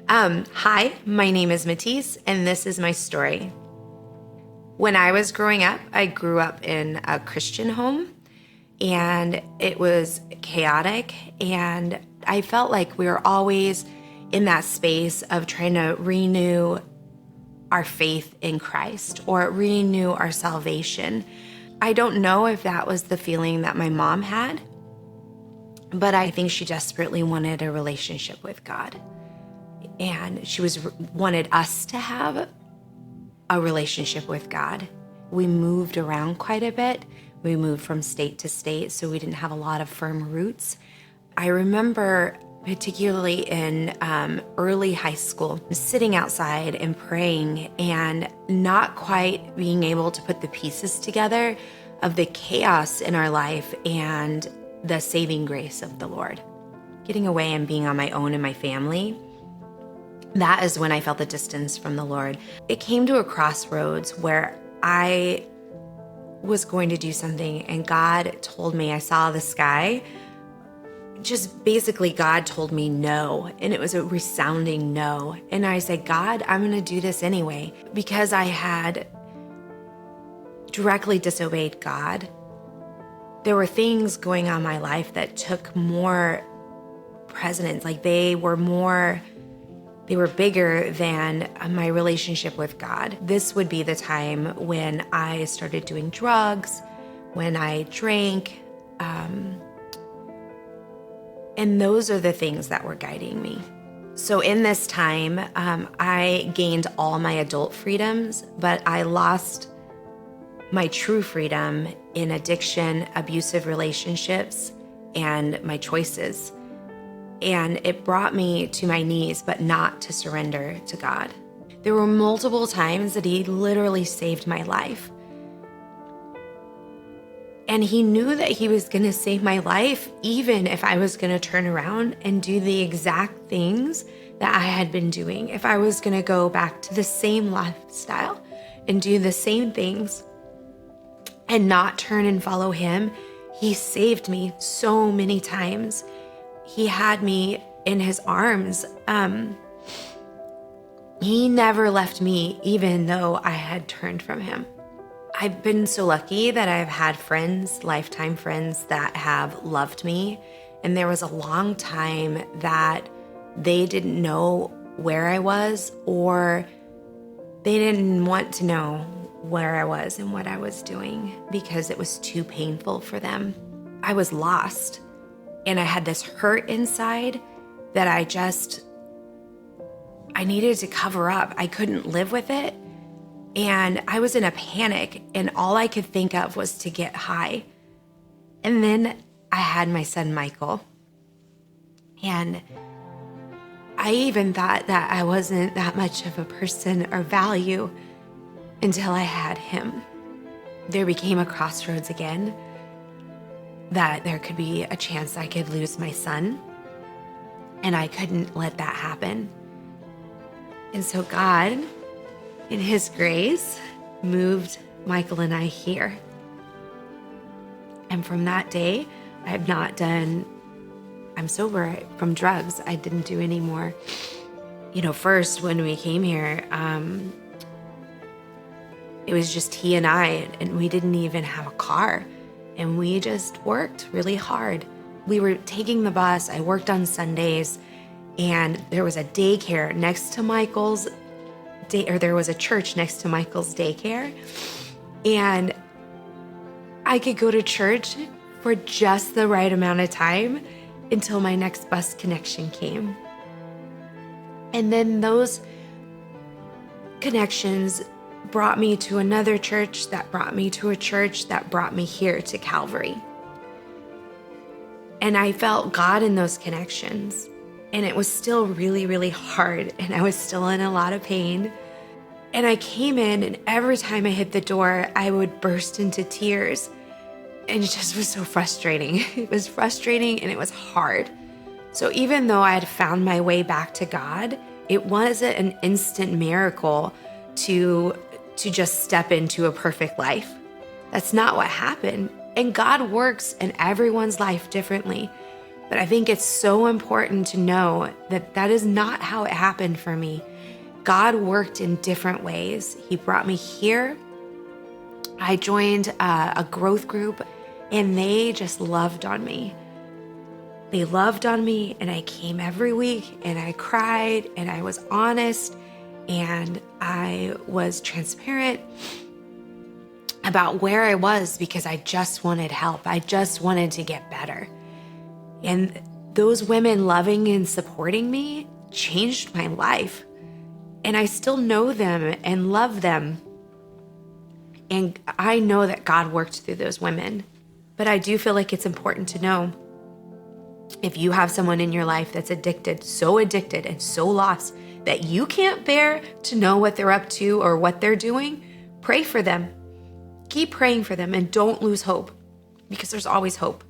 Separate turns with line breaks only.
Hi, my name is Matisse, and this is my story. When I was growing up, I grew up in a Christian home, and it was chaotic, and I felt like we were always in that space of trying to renew our faith in Christ or renew our salvation. I don't know if that was the feeling that my mom had, but I think she desperately wanted a relationship with God. And she wanted us to have a relationship with God. We moved around quite a bit. We moved from state to state, so we didn't have a lot of firm roots. I remember particularly in early high school, sitting outside and praying and not quite being able to put the pieces together of the chaos in our life and the saving grace of the Lord. Getting away and being on my own and my family, that is when I felt the distance from the Lord. It came to a crossroads where I was going to do something, and God told me, I saw the sky. Just basically, God told me no, and it was a resounding no. And I said, God, I'm going to do this anyway, because I had directly disobeyed God. There were things going on in my life that took more precedence, like they were bigger than my relationship with God. This would be the time when I started doing drugs, when I drank, and those are the things that were guiding me. So in this time, I gained all my adult freedoms, but I lost my true freedom in addiction, abusive relationships, and my choices. And it brought me to my knees, but not to surrender to God. There were multiple times that He literally saved my life. And He knew that He was going to save my life, even if I was going to turn around and do the exact things that I had been doing. If I was going to go back to the same lifestyle and do the same things and not turn and follow Him, He saved me so many times. He had me in His arms. He never left me, even though I had turned from Him. I've been so lucky that I've had friends, lifetime friends, that have loved me. And there was a long time that they didn't know where I was, or they didn't want to know where I was and what I was doing because it was too painful for them. I was lost, and I had this hurt inside that I needed to cover up. I couldn't live with it. And I was in a panic, and all I could think of was to get high. And then I had my son, Michael. And I even thought that I wasn't that much of a person or value until I had him. There became a crossroads again, that there could be a chance I could lose my son. And I couldn't let that happen. And so God, in His grace, moved Michael and I here. And from that day, I'm sober from drugs. I didn't do any more. First when we came here, it was just he and I, and we didn't even have a car. And we just worked really hard. We were taking the bus. I worked on Sundays, and there was a daycare next to Michael's there was a church next to Michael's daycare, and I could go to church for just the right amount of time until my next bus connection came. And then those connections brought me to another church that brought me to a church that brought me here to Calvary. And I felt God in those connections. And it was still really, really hard. And I was still in a lot of pain. And I came in, and every time I hit the door, I would burst into tears. And it just was so frustrating. It was frustrating, and it was hard. So even though I had found my way back to God, it wasn't an instant miracle to just step into a perfect life. That's not what happened. And God works in everyone's life differently. But I think it's so important to know that that is not how it happened for me. God worked in different ways. He brought me here. I joined a growth group, and they just loved on me. They loved on me, and I came every week, and I cried, and I was honest, and I was transparent about where I was because I just wanted help. I just wanted to get better. And those women loving and supporting me changed my life. And I still know them and love them. And I know that God worked through those women. But I do feel like it's important to know, if you have someone in your life that's addicted and so lost that you can't bear to know what they're up to or what they're doing, pray for them. Keep praying for them and don't lose hope, because there's always hope.